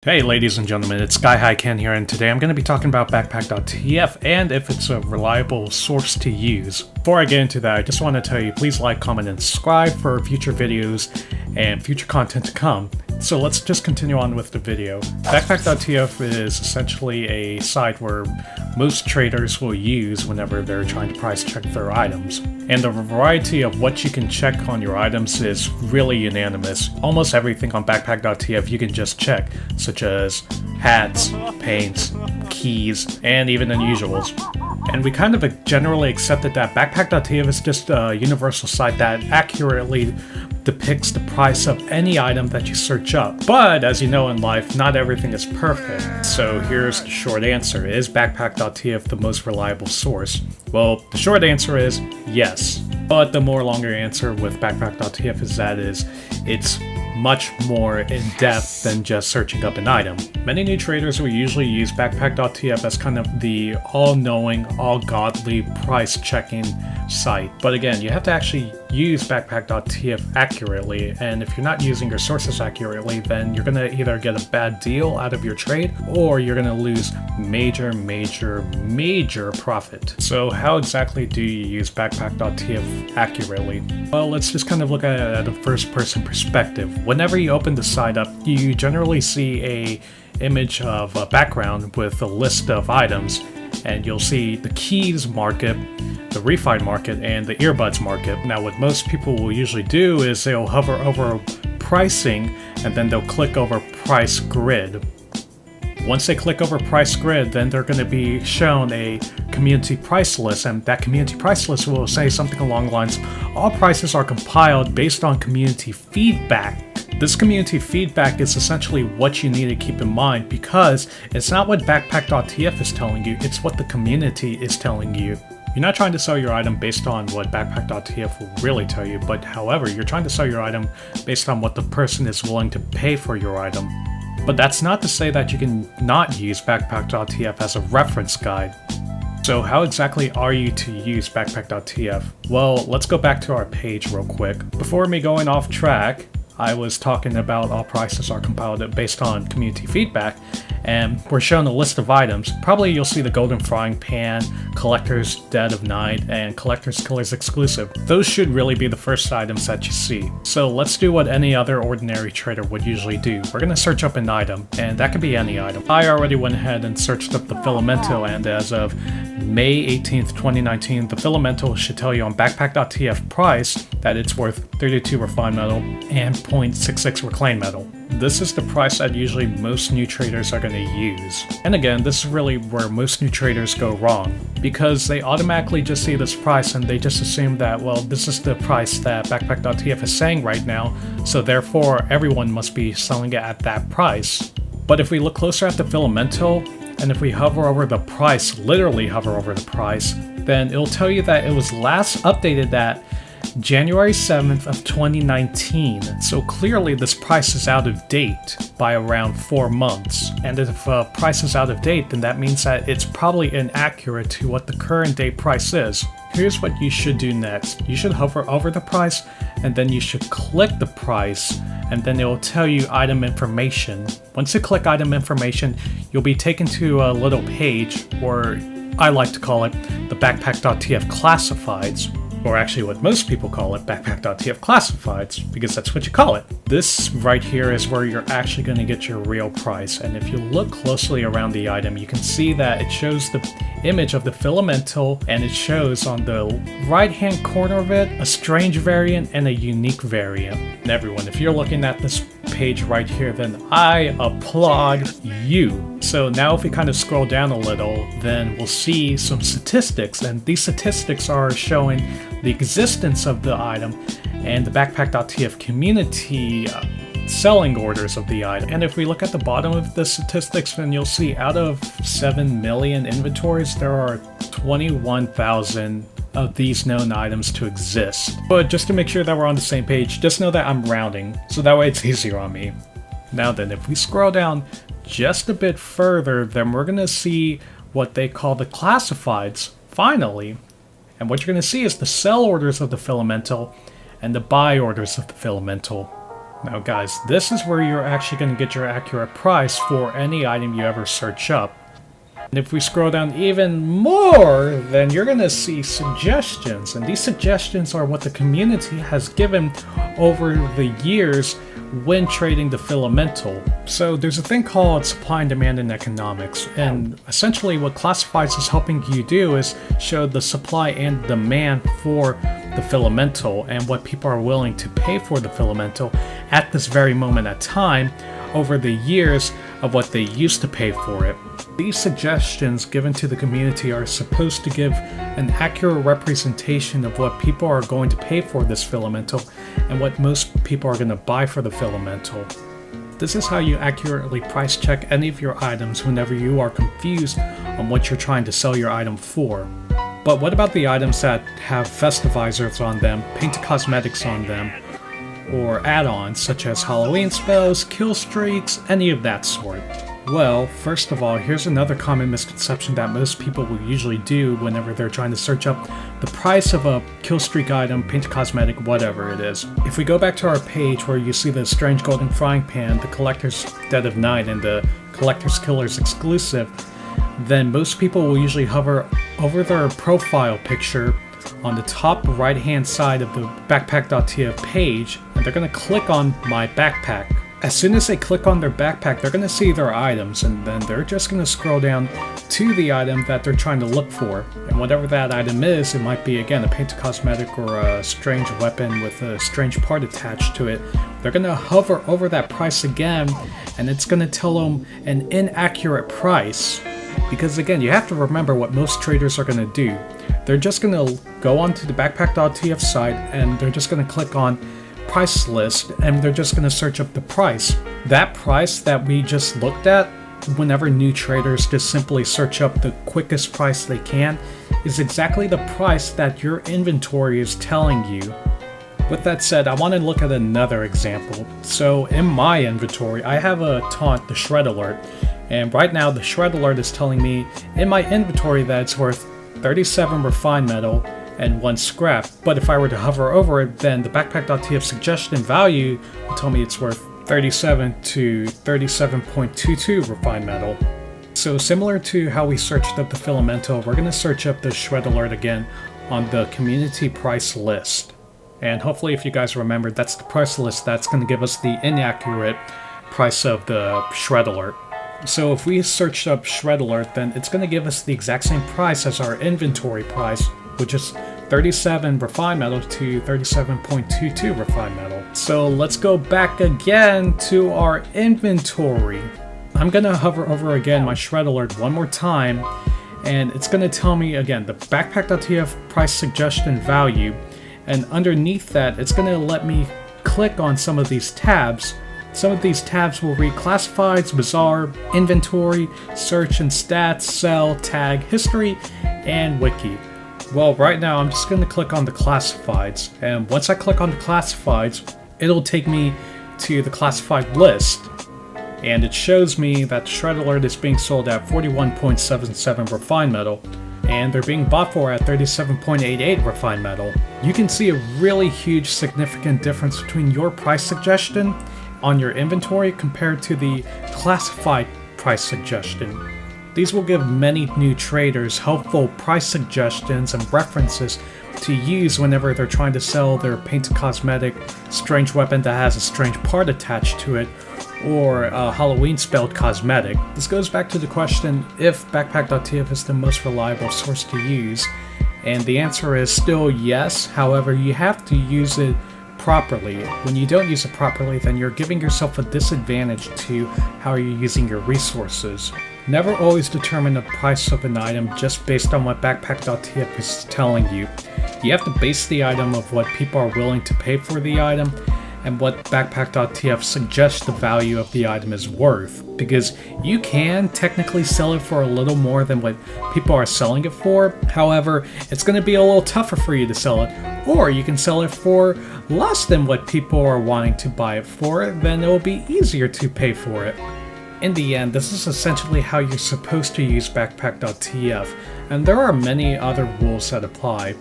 Hey ladies and gentlemen, it's SkyHighKen here, and today I'm going to be talking about Backpack.tf and if it's a reliable source to use. Before I get into that, I just want to tell you, please like, comment, and subscribe for future videos and future content to come. So let's just continue on with the video. Backpack.tf is essentially a site where most traders will use whenever they're trying to price check their items. And the variety of what you can check on your items is really unanimous. Almost everything on Backpack.tf you can just check, such as hats, paints, keys, and even unusuals. And we kind of generally accepted that Backpack.tf is just a universal site that accurately depicts the price of any item that you search up. But as you know in life, not everything is perfect. So here's the short answer. Is Backpack.tf the most reliable source? Well, the short answer is yes. But the more longer answer with Backpack.tf is that it's much more in-depth than just searching up an item. Many new traders will usually use Backpack.tf as kind of the all-knowing, all-godly price-checking site. But again, you have to actually use Backpack.tf accurately, and if you're not using your sources accurately, then you're going to either get a bad deal out of your trade, or you're going to lose major profit. So how exactly do you use Backpack.tf accurately? Well, let's just kind of look at it at a first-person perspective. Whenever you open the site up, you generally see a image of a background with a list of items, and you'll see the keys market, the refi market, and the earbuds market. Now what most people will usually do is they'll hover over pricing and then they'll click over price grid. Once they click over price grid, then they're going to be shown a community price list, and that community price list will say something along the lines, all prices are compiled based on community feedback. This community feedback is essentially what you need to keep in mind, because it's not what Backpack.tf is telling you, it's what the community is telling you. You're not trying to sell your item based on what Backpack.tf will really tell you, but however, you're trying to sell your item based on what the person is willing to pay for your item. But that's not to say that you can not use Backpack.tf as a reference guide. So how exactly are you to use Backpack.tf? Well, let's go back to our page real quick. Before me going off track, I was talking about all prices are compiled based on community feedback, and we're shown a list of items. Probably you'll see the Golden Frying Pan, Collector's Dead of Night, and Collector's Killer's Exclusive. Those should really be the first items that you see. So let's do what any other ordinary trader would usually do. We're going to search up an item, and that could be any item. I already went ahead and searched up the Filamento, and as of May 18th, 2019, the Filamento should tell you on Backpack.tf price that it's worth 32 refined metal and 0.66 reclaimed metal. This is the price that usually most new traders are going to use. And again, this is really where most new traders go wrong, because they automatically just see this price and they just assume that, well, this is the price that Backpack.tf is saying right now, so therefore everyone must be selling it at that price. But if we look closer at the Filamento, and if we hover over the price, literally hover over the price, then it'll tell you that it was last updated at January 7th of 2019, so clearly this price is out of date by around 4 months. And if a price is out of date, then that means that it's probably inaccurate to what the current date price is. Here's what you should do next. You should hover over the price, and then you should click the price, and then it will tell you item information. Once you click item information, you'll be taken to a little page, or I like to call it the Backpack.tf classifieds. Or actually what most people call it, Backpack.tf classifieds, because that's what you call it. This right here is where you're actually going to get your real price, and if you look closely around the item, you can see that it shows the image of the Filamento, and it shows on the right hand corner of it a strange variant and a unique variant. And everyone, if you're looking at this page right here, then I applaud you. So now if we kind of scroll down a little, then we'll see some statistics, and these statistics are showing the existence of the item and the Backpack.tf community selling orders of the item. And if we look at the bottom of the statistics, then you'll see out of 7 million inventories, there are 21,000 of these known items to exist. But just to make sure that we're on the same page, just know that I'm rounding, so that way it's easier on me. Now then, if we scroll down just a bit further, then we're going to see what they call the classifieds, finally. And what you're going to see is the sell orders of the Filamento and the buy orders of the Filamento. Now guys, this is where you're actually going to get your accurate price for any item you ever search up. And if we scroll down even more, then you're going to see suggestions. And these suggestions are what the community has given over the years when trading the Filamental. So there's a thing called supply and demand in economics. And essentially what Classifieds is helping you do is show the supply and demand for the Filamental and what people are willing to pay for the Filamental at this very moment at time over the years of what they used to pay for it. These suggestions given to the community are supposed to give an accurate representation of what people are going to pay for this Filamental and what most people are going to buy for the Filamental. This is how you accurately price check any of your items whenever you are confused on what you're trying to sell your item for. But what about the items that have festivizers on them, painted cosmetics on them, or add-ons such as Halloween spells, kill streaks, any of that sort? Well, first of all, here's another common misconception that most people will usually do whenever they're trying to search up the price of a kill streak item, painted cosmetic, whatever it is. If we go back to our page where you see the Strange Golden Frying Pan, the Collector's Dead of Night, and the Collector's Killer's exclusive, then most people will usually hover over their profile picture on the top right hand side of the Backpack.tf page, and they're going to click on My Backpack. As soon as they click on their backpack, they're going to see their items, and then they're just going to scroll down to the item that they're trying to look for. And whatever that item is, it might be, again, a painted cosmetic or a strange weapon with a strange part attached to it. They're going to hover over that price again, and it's going to tell them an inaccurate price. Because again, you have to remember what most traders are going to do. They're just going to go onto the Backpack.tf site, and they're just going to click on price list, and they're just going to search up the price. That price that we just looked at, whenever new traders just simply search up the quickest price they can, is exactly the price that your inventory is telling you. With that said, I want to look at another example. So in my inventory, I have a taunt, the Shred Alert, and right now the Shred Alert is telling me in my inventory that it's worth 37 refined metal and 1 scrap, but if I were to hover over it, then the Backpack.tf suggestion value will tell me it's worth 37 to 37.22 refined metal. So similar to how we searched up the Filamental, we're going to search up the Shred Alert again on the community price list. And hopefully, if you guys remember, that's the price list that's going to give us the inaccurate price of the Shred Alert. So if we searched up Shred Alert, then it's going to give us the exact same price as our inventory price, which is 37 refined metal to 37.22 refined metal. So let's go back again to our inventory. I'm going to hover over again my Shred Alert one more time, and it's going to tell me again the Backpack.tf price suggestion value, and underneath that it's going to let me click on some of these tabs. Some of these tabs will read Classifieds, Bazaar, Inventory, Search and Stats, Sell, Tag, History, and Wiki. Well, right now I'm just going to click on the Classifieds, and once I click on the Classifieds, it'll take me to the classified list, and it shows me that the Shred Alert is being sold at 41.77 refined metal, and they're being bought for at 37.88 refined metal. You can see a really huge significant difference between your price suggestion on your inventory compared to the classified price suggestion. These will give many new traders helpful price suggestions and references to use whenever they're trying to sell their painted cosmetic, strange weapon that has a strange part attached to it, or a Halloween spelled cosmetic. This goes back to the question if Backpack.tf is the most reliable source to use, and the answer is still yes. However, you have to use it properly. When you don't use it properly, then you're giving yourself a disadvantage to how you're using your resources. Never always determine the price of an item just based on what Backpack.tf is telling you. You have to base the item of what people are willing to pay for the item and what Backpack.tf suggests the value of the item is worth, because you can technically sell it for a little more than what people are selling it for. However, it's going to be a little tougher for you to sell it, or you can sell it for less than what people are wanting to buy it for, then it will be easier to pay for it. In the end, this is essentially how you're supposed to use Backpack.tf, and there are many other rules that apply,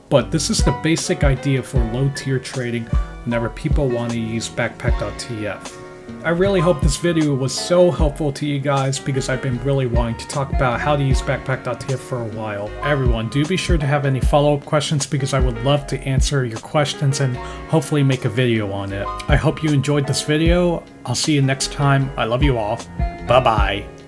but this is the basic idea for low-tier trading whenever people want to use Backpack.tf. I really hope this video was so helpful to you guys because I've been really wanting to talk about how to use Backpack.tf for a while. Everyone, do be sure to have any follow-up questions because I would love to answer your questions and hopefully make a video on it. I hope you enjoyed this video. I'll see you next time. I love you all. Bye bye.